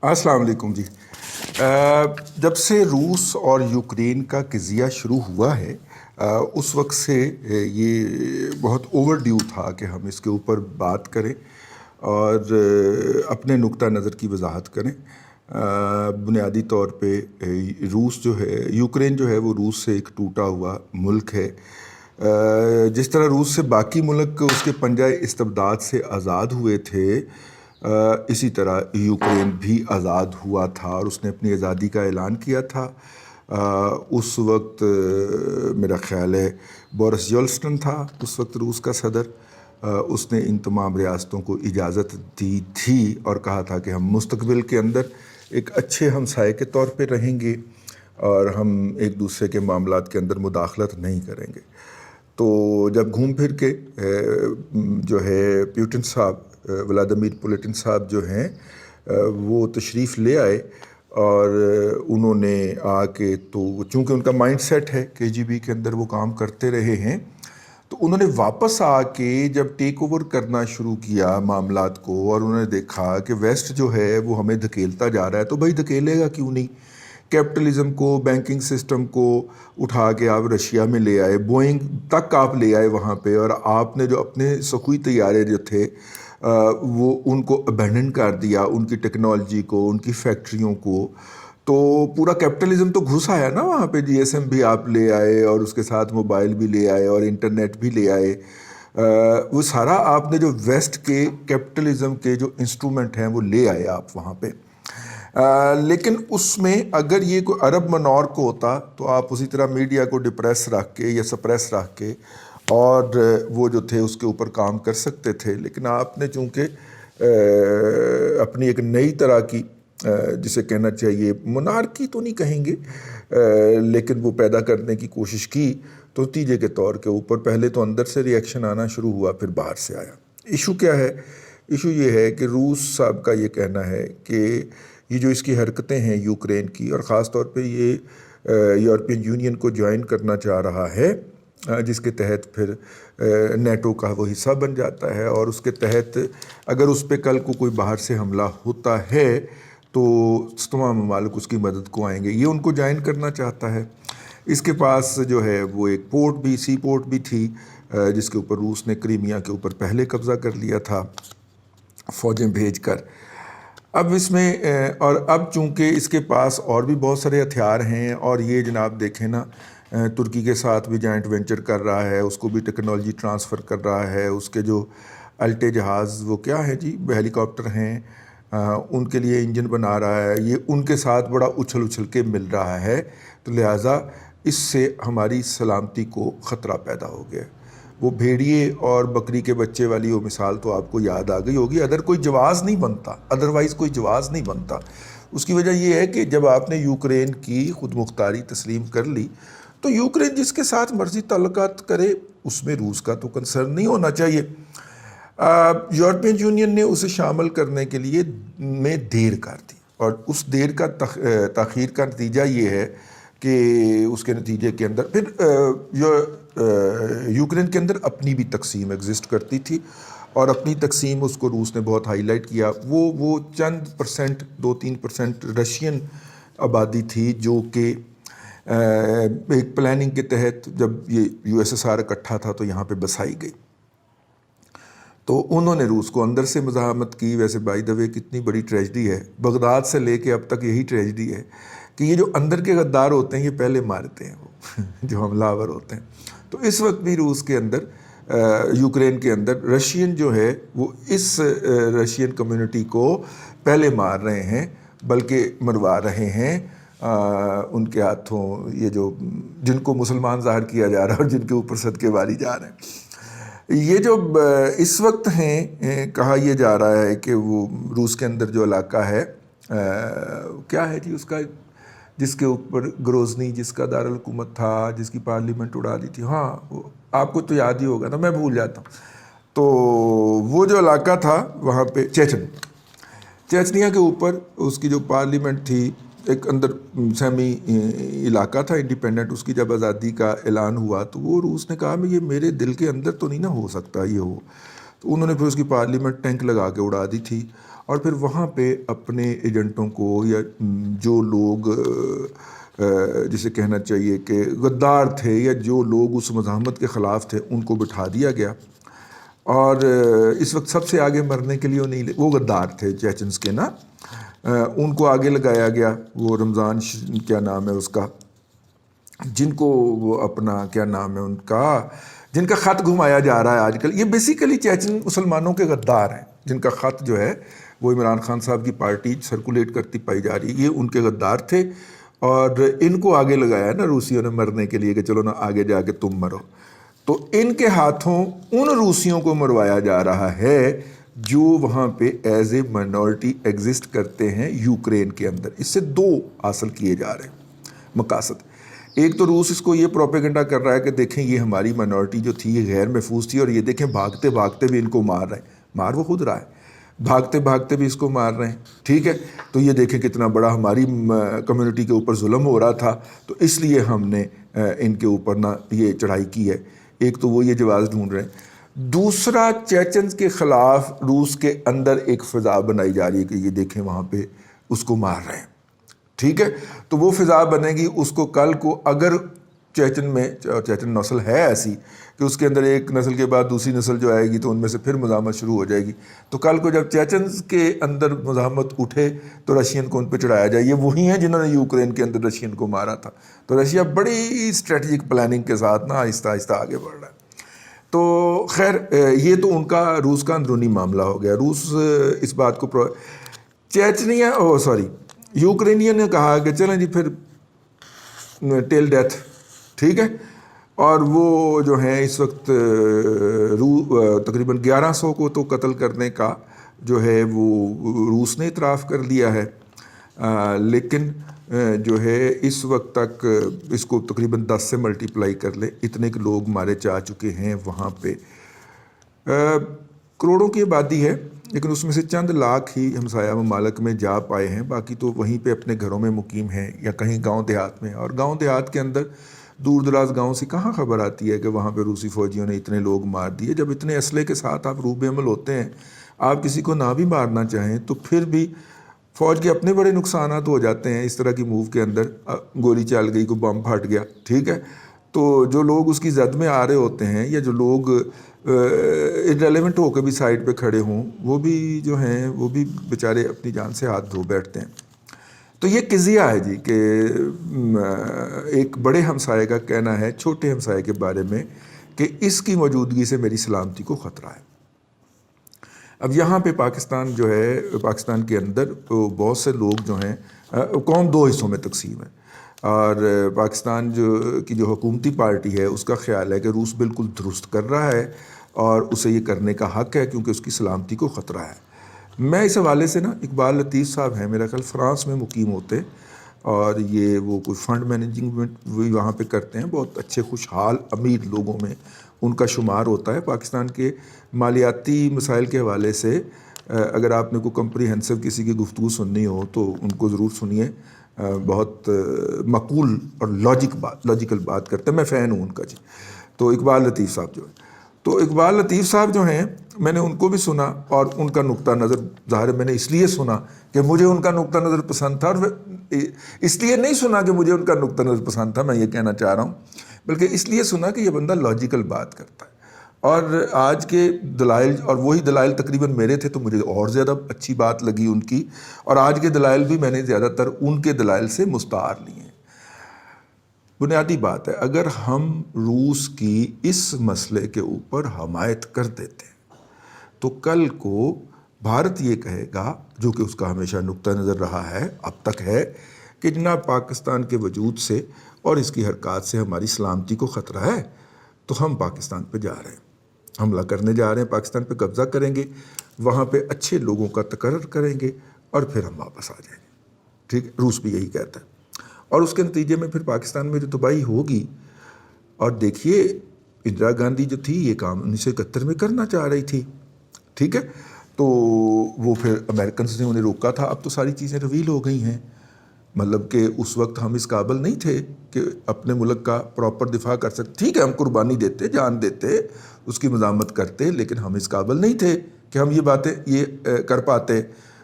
السلام علیکم جی۔ جب سے روس اور یوکرین کا قضیہ شروع ہوا ہے اس وقت سے یہ بہت اوور ڈیو تھا کہ ہم اس کے اوپر بات کریں اور اپنے نقطہ نظر کی وضاحت کریں۔ بنیادی طور پہ روس جو ہے، یوکرین جو ہے وہ روس سے ایک ٹوٹا ہوا ملک ہے۔ جس طرح روس سے باقی ملک اس کے پنجہ استبداد سے آزاد ہوئے تھے، اسی طرح یوکرین بھی آزاد ہوا تھا اور اس نے اپنی آزادی کا اعلان کیا تھا۔ اس وقت میرا خیال ہے بورس جونسن تھا اس وقت روس کا صدر۔ اس نے ان تمام ریاستوں کو اجازت دی تھی اور کہا تھا کہ ہم مستقبل کے اندر ایک اچھے ہمسائے کے طور پہ رہیں گے اور ہم ایک دوسرے کے معاملات کے اندر مداخلت نہیں کریں گے۔ تو جب گھوم پھر کے جو ہے پیوٹن صاحب، ولادیمیر پوٹن صاحب جو ہیں وہ تشریف لے آئے اور انہوں نے آ کے، تو چونکہ ان کا مائنڈ سیٹ ہے KGB کے اندر وہ کام کرتے رہے ہیں، تو انہوں نے واپس آ کے جب ٹیک اوور کرنا شروع کیا معاملات کو اور انہوں نے دیکھا کہ ویسٹ جو ہے وہ ہمیں دھکیلتا جا رہا ہے، تو بھائی دھکیلے گا کیوں نہیں؟ کیپٹلزم کو، بینکنگ سسٹم کو اٹھا کے آپ رشیا میں لے آئے، بوئنگ تک آپ لے آئے وہاں پہ، اور آپ نے جو اپنے سخوئی طیارے جو تھے وہ ان کو ابینڈن کر دیا، ان کی ٹیکنالوجی کو، ان کی فیکٹریوں کو۔ تو پورا کیپٹلزم تو گھس آیا نا وہاں پہ، GSM بھی آپ لے آئے اور اس کے ساتھ موبائل بھی لے آئے اور انٹرنیٹ بھی لے آئے۔ وہ سارا آپ نے جو ویسٹ کے کیپٹلزم کے جو انسٹرومنٹ ہیں وہ لے آئے آپ وہاں پہ۔ لیکن اس میں اگر یہ کوئی عرب منور کو ہوتا تو آپ اسی طرح میڈیا کو ڈپریس رکھ کے یا سپریس رکھ کے اور وہ جو تھے اس کے اوپر کام کر سکتے تھے، لیکن آپ نے چونکہ اپنی ایک نئی طرح کی، جسے کہنا چاہیے monarchy تو نہیں کہیں گے، لیکن وہ پیدا کرنے کی کوشش کی، تو نتیجے کے طور کے اوپر پہلے تو اندر سے ری ایکشن آنا شروع ہوا، پھر باہر سے آیا۔ ایشو کیا ہے؟ ایشو یہ ہے کہ روس صاحب کا یہ کہنا ہے کہ یہ جو اس کی حرکتیں ہیں یوکرین کی، اور خاص طور پہ یہ یورپین یونین کو جوائن کرنا چاہ رہا ہے، جس کے تحت پھر نیٹو کا وہ حصہ بن جاتا ہے، اور اس کے تحت اگر اس پہ کل کو کوئی باہر سے حملہ ہوتا ہے تو تمام ممالک اس کی مدد کو آئیں گے، یہ ان کو جوائن کرنا چاہتا ہے۔ اس کے پاس جو ہے وہ ایک پورٹ بھی، سی پورٹ بھی تھی، جس کے اوپر روس نے کریمیا کے اوپر پہلے قبضہ کر لیا تھا فوجیں بھیج کر۔ اب اس میں اور اب چونکہ اس کے پاس اور بھی بہت سارے ہتھیار ہیں، اور یہ جناب دیکھیں نا، ترکی کے ساتھ بھی جوائنٹ وینچر کر رہا ہے، اس کو بھی ٹیکنالوجی ٹرانسفر کر رہا ہے، اس کے جو الٹے جہاز وہ کیا ہے جی، ہیلی کاپٹر ہیں، ان کے لیے انجن بنا رہا ہے، یہ ان کے ساتھ بڑا اچھل اچھل کے مل رہا ہے، تو لہٰذا اس سے ہماری سلامتی کو خطرہ پیدا ہو گیا۔ وہ بھیڑیے اور بکری کے بچے والی وہ مثال تو آپ کو یاد آ گئی ہوگی، ادر کوئی جواز نہیں بنتا، ادروائز کوئی جواز نہیں بنتا۔ اس کی وجہ یہ ہے کہ جب آپ نے یوکرین کی خود مختاری تسلیم کر لی، تو یوکرین جس کے ساتھ مرضی تعلقات کرے، اس میں روس کا تو کنسرن نہیں ہونا چاہیے۔ یورپین یونین نے اسے شامل کرنے کے لیے میں دیر کر دی، اور اس دیر کا تاخیر کا نتیجہ یہ ہے کہ اس کے نتیجے کے اندر پھر یوکرین کے اندر اپنی بھی تقسیم ایگزسٹ کرتی تھی، اور اپنی تقسیم اس کو روس نے بہت ہائی لائٹ کیا۔ وہ چند پرسنٹ، 2-3% رشین آبادی تھی جو کہ ایک پلاننگ کے تحت جب یہ USSR اکٹھا تھا تو یہاں پہ بسائی گئی، تو انہوں نے روس کو اندر سے مزاحمت کی۔ ویسے بائی دا وے کتنی بڑی ٹریجڈی ہے، بغداد سے لے کے اب تک یہی ٹریجڈی ہے کہ یہ جو اندر کے غدار ہوتے ہیں یہ پہلے مارتے ہیں وہ جو حملہ آور ہوتے ہیں۔ تو اس وقت بھی روس کے اندر، یوکرین کے اندر رشین جو ہے وہ اس رشین کمیونٹی کو پہلے مار رہے ہیں، بلکہ مروا رہے ہیں ان کے ہاتھوں، یہ جو جن کو مسلمان ظاہر کیا جا رہا ہے اور جن کے اوپر صدقے واری جا رہے ہیں۔ یہ جو اس وقت ہیں، کہا یہ جا رہا ہے کہ وہ روس کے اندر جو علاقہ ہے، کیا ہے جی اس کا، جس کے اوپر گروزنی جس کا دارالحکومت تھا، جس کی پارلیمنٹ اڑا دی تھی، ہاں وہ آپ کو تو یاد ہی ہوگا نا، میں بھول جاتا ہوں۔ تو وہ جو علاقہ تھا وہاں پہ چیچنیا کے اوپر اس کی جو پارلیمنٹ تھی، ایک اندر سیمی علاقہ تھا انڈیپینڈنٹ، اس کی جب آزادی کا اعلان ہوا تو وہ روس نے کہا یہ میرے دل کے اندر تو نہیں نہ ہو سکتا یہ ہو، تو انہوں نے پھر اس کی پارلیمنٹ ٹینک لگا کے اڑا دی تھی، اور پھر وہاں پہ اپنے ایجنٹوں کو یا جو لوگ جسے کہنا چاہیے کہ غدار تھے یا جو لوگ اس مزاحمت کے خلاف تھے ان کو بٹھا دیا گیا. اور اس وقت سب سے آگے مرنے کے لیے وہ غدار تھے چیچنس کے نا, ان کو آگے لگایا گیا. وہ رمضان کیا نام ہے اس کا, جن کو وہ اپنا کیا نام ہے ان کا, جن کا خط گھمایا جا رہا ہے آج کل, یہ بیسیکلی چیچن مسلمانوں کے غدار ہیں جن کا خط جو ہے وہ عمران خان صاحب کی پارٹی سرکولیٹ کرتی پائی جا رہی ہے. یہ ان کے غدار تھے اور ان کو آگے لگایا نا روسیوں نے مرنے کے لیے کہ چلو نا آگے جا کے تم مرو. تو ان کے ہاتھوں ان روسیوں کو مروایا جا رہا ہے جو وہاں پہ ایز اے مائنورٹی ایگزسٹ کرتے ہیں یوکرین کے اندر. اس سے دو حاصل کیے جا رہے ہیں مقاصد. ایک تو روس اس کو یہ پروپیگنڈا کر رہا ہے کہ دیکھیں یہ ہماری مائنورٹی جو تھی یہ غیر محفوظ تھی اور یہ دیکھیں بھاگتے بھاگتے بھی ان کو مار رہے ہیں. مار وہ خود رہا ہے, بھاگتے بھاگتے بھی اس کو مار رہے ہیں. ٹھیک ہے, تو یہ دیکھیں کتنا بڑا ہماری کمیونٹی کے اوپر ظلم ہو رہا تھا, تو اس لیے ہم نے ان کے اوپر نا یہ چڑھائی کی ہے. ایک تو وہ یہ جواز ڈھونڈ رہے ہیں. دوسرا چیچنز کے خلاف روس کے اندر ایک فضا بنائی جا رہی ہے کہ یہ دیکھیں وہاں پہ اس کو مار رہے ہیں. ٹھیک ہے, تو وہ فضا بنے گی. اس کو کل کو اگر چیچن نسل ہے ایسی کہ اس کے اندر ایک نسل کے بعد دوسری نسل جو آئے گی تو ان میں سے پھر مزاحمت شروع ہو جائے گی. تو کل کو جب چیچنز کے اندر مزاحمت اٹھے تو رشین کو ان پہ چڑھایا جائے. یہ وہی ہیں جنہوں نے یوکرین کے اندر رشین کو مارا تھا. تو رشیا بڑی اسٹریٹجک پلاننگ کے ساتھ نا آہستہ آہستہ آگے بڑھ رہا ہے. تو خیر یہ تو ان کا روس کا اندرونی معاملہ ہو گیا. روس اس بات کو یوکرینین نے کہا کہ چلیں جی پھر ٹیل ڈیتھ. ٹھیک ہے, اور وہ جو ہیں اس وقت تقریباً 1100 کو تو قتل کرنے کا جو ہے وہ روس نے اعتراف کر لیا ہے. لیکن جو ہے اس وقت تک اس کو تقریباً 10 سے ملٹیپلائی کر لے, اتنے کے لوگ مارے جا چکے ہیں. وہاں پہ کروڑوں کی آبادی ہے لیکن اس میں سے چند لاکھ ہی ہمسایہ ممالک میں جا پائے ہیں. باقی تو وہیں پہ اپنے گھروں میں مقیم ہیں یا کہیں گاؤں دیہات میں. اور گاؤں دیہات کے اندر دور دراز گاؤں سے کہاں خبر آتی ہے کہ وہاں پہ روسی فوجیوں نے اتنے لوگ مار دیے. جب اتنے اسلحے کے ساتھ آپ روب عمل ہوتے ہیں, آپ کسی کو نہ بھی مارنا چاہیں تو پھر بھی فوج کے اپنے بڑے نقصانات ہو جاتے ہیں. اس طرح کی موو کے اندر گولی چل گئی, کو بم پھٹ گیا. ٹھیک ہے, تو جو لوگ اس کی زد میں آ رہے ہوتے ہیں یا جو لوگ ریلیونٹ ہو کے بھی سائڈ پہ کھڑے ہوں, وہ بھی جو ہیں وہ بھی بیچارے اپنی جان سے ہاتھ دھو بیٹھتے ہیں. تو یہ قضیہ ہے جی کہ ایک بڑے ہمسائے کا کہنا ہے چھوٹے ہمسائے کے بارے میں کہ اس کی موجودگی سے میری سلامتی کو خطرہ ہے. اب یہاں پہ پاکستان جو ہے, پاکستان کے اندر بہت سے لوگ جو ہیں, قوم دو حصوں میں تقسیم ہے. اور پاکستان کی جو حکومتی پارٹی ہے اس کا خیال ہے کہ روس بالکل درست کر رہا ہے اور اسے یہ کرنے کا حق ہے کیونکہ اس کی سلامتی کو خطرہ ہے. میں اس حوالے سے نا, اقبال لطیف صاحب ہیں میرا خیال فرانس میں مقیم ہوتے, اور یہ وہ کوئی فنڈ مینجمنٹ وہاں پہ کرتے ہیں. بہت اچھے خوشحال امیر لوگوں میں ان کا شمار ہوتا ہے. پاکستان کے مالیاتی مسائل کے حوالے سے اگر آپ نے کوئی کمپریہنسو کسی کی گفتگو سننی ہو تو ان کو ضرور سنیے. بہت معقول اور لاجیکل بات کرتے ہیں. میں فین ہوں ان کا جی. تو اقبال لطیف صاحب جو ہے, تو اقبال لطیف صاحب جو ہیں میں نے ان کو بھی سنا اور ان کا نقطہ نظر ظاہر میں نے اس لیے سنا کہ مجھے ان کا نقطہ نظر پسند تھا, اور اس لیے نہیں سنا کہ مجھے ان کا نقطہ نظر پسند تھا, میں یہ کہنا چاہ رہا ہوں, بلکہ اس لیے سنا کہ یہ بندہ لاجیکل بات کرتا ہے. اور آج کے دلائل, اور وہی دلائل تقریباً میرے تھے تو مجھے اور زیادہ اچھی بات لگی ان کی, اور آج کے دلائل بھی میں نے زیادہ تر ان کے دلائل سے مستعار لیے ہیں. بنیادی بات ہے, اگر ہم روس کی اس مسئلے کے اوپر حمایت کر دیتے تو کل کو بھارت یہ کہے گا, جو کہ اس کا ہمیشہ نقطہ نظر رہا ہے اب تک ہے, کہ جناب پاکستان کے وجود سے اور اس کی حرکات سے ہماری سلامتی کو خطرہ ہے, تو ہم پاکستان پہ جا رہے ہیں, حملہ کرنے جا رہے ہیں, پاکستان پہ قبضہ کریں گے, وہاں پہ اچھے لوگوں کا تقرر کریں گے اور پھر ہم واپس آ جائیں گے. ٹھیک ہے, روس بھی یہی کہتا ہے. اور اس کے نتیجے میں پھر پاکستان میں جو تباہی ہوگی, اور دیکھیے اندرا گاندھی جو تھی یہ کام 1971 میں کرنا چاہ رہی تھی. ٹھیک ہے, تو وہ پھر امریکنز نے انہیں روکا تھا. اب تو ساری چیزیں ریویل ہو گئی ہیں, مطلب کہ اس وقت ہم اس قابل نہیں تھے کہ اپنے ملک کا پراپر دفاع کر سکتے. ٹھیک ہے, ہم قربانی دیتے, جان دیتے, اس کی مزاحمت کرتے, لیکن ہم اس قابل نہیں تھے کہ ہم یہ باتیں یہ کر پاتے.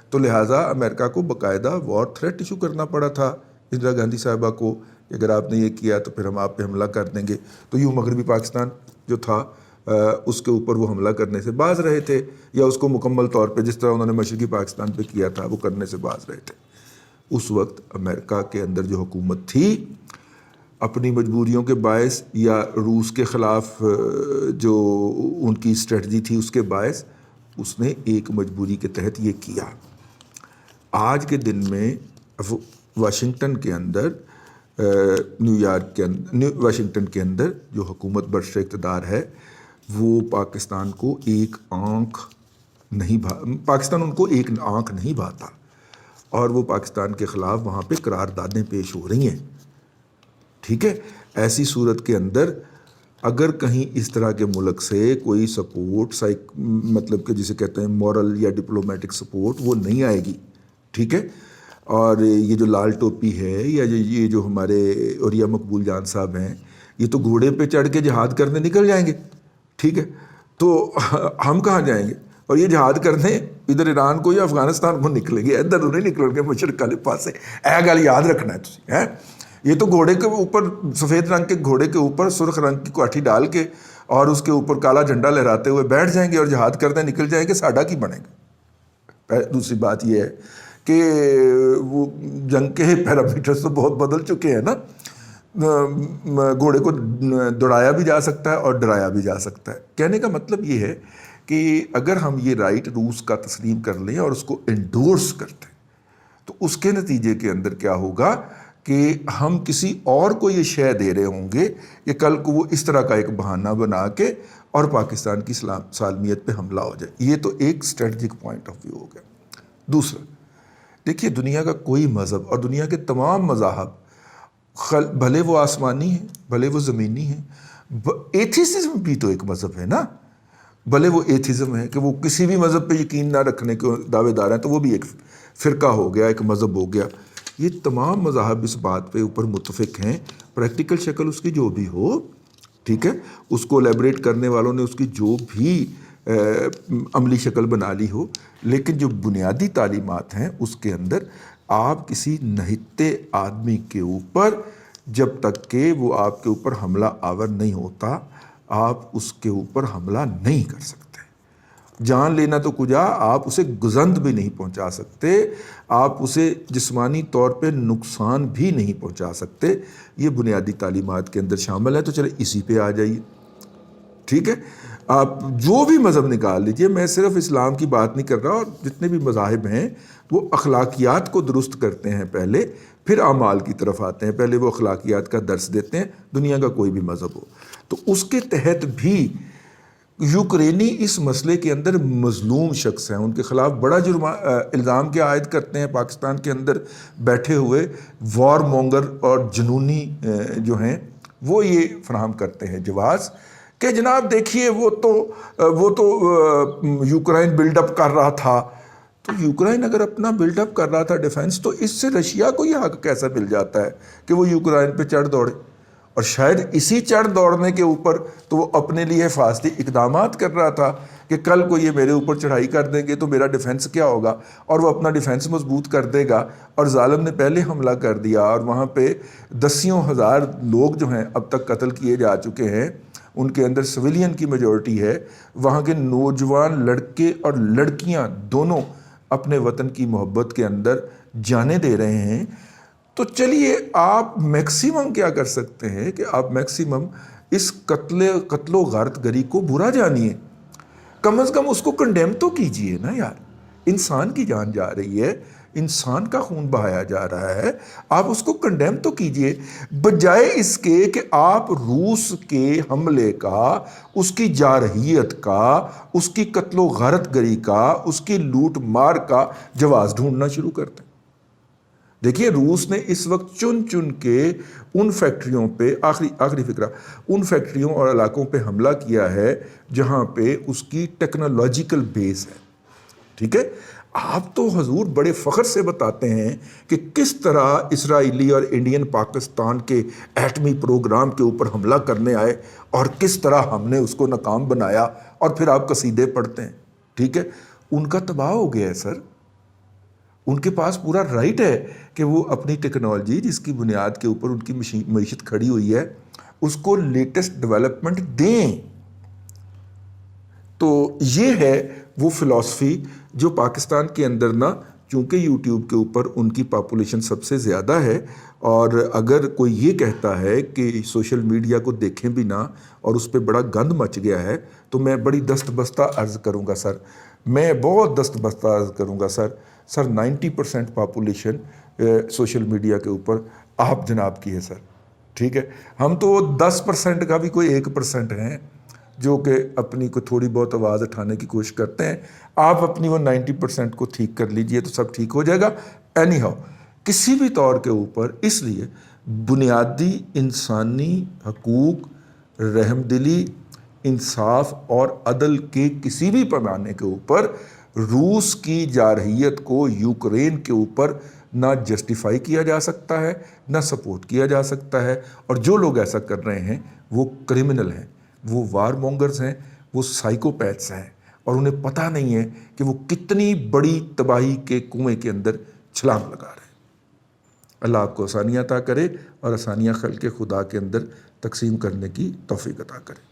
تو لہٰذا امریکہ کو باقاعدہ وار تھریٹ ایشو کرنا پڑا تھا اندرا گاندھی صاحبہ کو کہ اگر آپ نے یہ کیا تو پھر ہم آپ پہ حملہ کر دیں گے. تو یوں مغربی پاکستان جو تھا اس کے اوپر وہ حملہ کرنے سے باز رہے تھے, یا اس کو مکمل طور پہ جس طرح انہوں نے مشرقی پاکستان پہ کیا تھا وہ کرنے سے باز رہے تھے. اس وقت امریکہ کے اندر جو حکومت تھی اپنی مجبوریوں کے باعث یا روس کے خلاف جو ان کی اسٹریٹجی تھی اس کے باعث اس نے ایک مجبوری کے تحت یہ کیا. آج کے دن میں واشنگٹن کے اندر واشنگٹن کے اندر جو حکومت برسر اقتدار ہے وہ پاکستان کو ایک آنکھ نہیں بھاتا, اور وہ پاکستان کے خلاف وہاں پہ قراردادیں پیش ہو رہی ہیں. ٹھیک ہے, ایسی صورت کے اندر اگر کہیں اس طرح کے ملک سے کوئی سپورٹ مطلب کہ جسے کہتے ہیں مورل یا ڈپلومیٹک سپورٹ وہ نہیں آئے گی. ٹھیک ہے, اور یہ جو لال ٹوپی ہے یا یہ جو ہمارے عریہ مقبول جان صاحب ہیں یہ تو گھوڑے پہ چڑھ کے جہاد کرنے نکل جائیں گے. ٹھیک ہے, تو ہم کہاں جائیں گے؟ اور یہ جہاد کرنے ادھر ایران کو یا افغانستان کو نکلیں گے, ادھر نہیں نکلیں گے مشرق والے پاسے. گل یاد رکھنا ہے تسی ہیں. یہ تو گھوڑے کے اوپر سفید رنگ کے گھوڑے کے اوپر سرخ رنگ کی کاٹھی ڈال کے اور اس کے اوپر کالا جھنڈا لہراتے ہوئے بیٹھ جائیں گے اور جہاد کرنے نکل جائیں گے. ساڈا کی بنے گا؟ دوسری بات یہ ہے کہ وہ جنگ کے پیرامیٹرز تو بہت بدل چکے ہیں نا. گھوڑے کو دوڑایا بھی جا سکتا ہے اور ڈرایا بھی جا سکتا ہے. کہنے کا مطلب یہ ہے کہ اگر ہم یہ رائٹ روس کا تسلیم کر لیں اور اس کو انڈورس کرتے ہیں تو اس کے نتیجے کے اندر کیا ہوگا کہ ہم کسی اور کو یہ شے دے رہے ہوں گے کہ کل کو وہ اس طرح کا ایک بہانہ بنا کے اور پاکستان کی سالمیت پہ حملہ ہو جائے. یہ تو ایک اسٹریٹجک پوائنٹ آف ویو ہو گیا. دوسرا دیکھیے, دنیا کا کوئی مذہب اور دنیا کے تمام مذاہب بھلے وہ آسمانی ہیں بھلے وہ زمینی ہیں, ایتھیسزم بھی تو ایک مذہب ہے نا. بھلے وہ ایتھیزم ہے کہ وہ کسی بھی مذہب پہ یقین نہ رکھنے کے دعوے دار ہیں تو وہ بھی ایک فرقہ ہو گیا, ایک مذہب ہو گیا. یہ تمام مذاہب اس بات پہ اوپر متفق ہیں, پریکٹیکل شکل اس کی جو بھی ہو. ٹھیک ہے, اس کو الیبریٹ کرنے والوں نے اس کی جو بھی عملی شکل بنا لی ہو, لیکن جو بنیادی تعلیمات ہیں اس کے اندر آپ کسی نہتے آدمی کے اوپر جب تک کہ وہ آپ کے اوپر حملہ آور نہیں ہوتا آپ اس کے اوپر حملہ نہیں کر سکتے. جان لینا تو کجا, آپ اسے گزند بھی نہیں پہنچا سکتے, آپ اسے جسمانی طور پہ نقصان بھی نہیں پہنچا سکتے. یہ بنیادی تعلیمات کے اندر شامل ہے. تو چلے اسی پہ آ جائیے. ٹھیک ہے, آپ جو بھی مذہب نکال لیجئے, میں صرف اسلام کی بات نہیں کر رہا, اور جتنے بھی مذاہب ہیں وہ اخلاقیات کو درست کرتے ہیں پہلے, پھر اعمال کی طرف آتے ہیں. پہلے وہ اخلاقیات کا درس دیتے ہیں, دنیا کا کوئی بھی مذہب ہو. تو اس کے تحت بھی یوکرینی اس مسئلے کے اندر مظلوم شخص ہیں, ان کے خلاف بڑا الزام کیا عائد کرتے ہیں پاکستان کے اندر بیٹھے ہوئے وار مونگر اور جنونی جو ہیں وہ یہ فراہم کرتے ہیں جواز کہ جناب دیکھیے وہ تو یوکرائن بلڈ اپ کر رہا تھا. تو یوکرائن اگر اپنا بلڈ اپ کر رہا تھا ڈیفنس, تو اس سے رشیا کو یہ حق کیسا مل جاتا ہے کہ وہ یوکرائن پہ چڑھ دوڑے؟ اور شاید اسی چڑھ دوڑنے کے اوپر تو وہ اپنے لیے حفاظتی اقدامات کر رہا تھا کہ کل کو یہ میرے اوپر چڑھائی کر دیں گے تو میرا ڈیفنس کیا ہوگا, اور وہ اپنا ڈیفنس مضبوط کر دے گا. اور ظالم نے پہلے حملہ کر دیا اور وہاں پہ دسیوں ہزار لوگ جو ہیں اب تک قتل کیے جا چکے ہیں, ان کے اندر سویلین کی میجورٹی ہے. وہاں کے نوجوان لڑکے اور لڑکیاں دونوں اپنے وطن کی محبت کے اندر جانے دے رہے ہیں. تو چلیے آپ میکسیمم کیا کر سکتے ہیں کہ آپ میکسیمم اس قتل و غارت گری کو برا جانیے, کم از کم اس کو کنڈیم تو کیجئے نا یار. انسان کی جان جا رہی ہے, انسان کا خون بہایا جا رہا ہے, آپ اس کو کنڈیم تو کیجئے, بجائے اس کے کہ آپ روس کے حملے کا, اس کی جارحیت کا, اس کی قتل و غارت گری کا, اس کی لوٹ مار کا جواز ڈھونڈنا شروع کرتے ہیں. دیکھیے روس نے اس وقت چن کے ان فیکٹریوں پہ آخری فکرہ ان فیکٹریوں اور علاقوں پہ حملہ کیا ہے جہاں پہ اس کی ٹیکنالوجیکل بیس ہے. ٹھیک ہے, آپ تو حضور بڑے فخر سے بتاتے ہیں کہ کس طرح اسرائیلی اور انڈین پاکستان کے ایٹمی پروگرام کے اوپر حملہ کرنے آئے اور کس طرح ہم نے اس کو ناکام بنایا, اور پھر آپ قصیدے پڑھتے ہیں. ٹھیک ہے, ان کا تباہ ہو گیا ہے سر. ان کے پاس پورا رائٹ ہے کہ وہ اپنی ٹیکنالوجی جس کی بنیاد کے اوپر ان کی معیشت کھڑی ہوئی ہے اس کو لیٹسٹ ڈیولپمنٹ دیں. تو یہ ہے وہ فلاسفی جو پاکستان کے اندر نا، چونکہ یوٹیوب کے اوپر ان کی پاپولیشن سب سے زیادہ ہے، اور اگر کوئی یہ کہتا ہے کہ سوشل میڈیا کو دیکھیں بھی نہ اور اس پہ بڑا گند مچ گیا ہے، تو میں بڑی دست بستہ عرض کروں گا سر، میں بہت دست بستہ عرض کروں گا سر 90% پاپولیشن سوشل میڈیا کے اوپر آپ جناب کی ہے سر. ٹھیک ہے، ہم تو 10% کا بھی کوئی 1% ہیں جو کہ اپنی کو تھوڑی بہت آواز اٹھانے کی کوشش کرتے ہیں. آپ اپنی وہ 90% کو ٹھیک کر لیجئے تو سب ٹھیک ہو جائے گا. اینی ہاؤ کسی بھی طور کے اوپر اس لیے بنیادی انسانی حقوق، رحم دلی، انصاف اور عدل کے کسی بھی پیمانے کے اوپر روس کی جارحیت کو یوکرین کے اوپر نہ جسٹیفائی کیا جا سکتا ہے، نہ سپورٹ کیا جا سکتا ہے. اور جو لوگ ایسا کر رہے ہیں وہ کرمنل ہیں، وہ وار مونگرز ہیں، وہ سائیکوپیتھس ہیں، اور انہیں پتہ نہیں ہے کہ وہ کتنی بڑی تباہی کے کنویں کے اندر چھلانگ لگا رہے ہیں. اللہ آپ کو آسانیاں عطا کرے اور آسانیاں خلق خدا کے اندر تقسیم کرنے کی توفیق عطا کرے.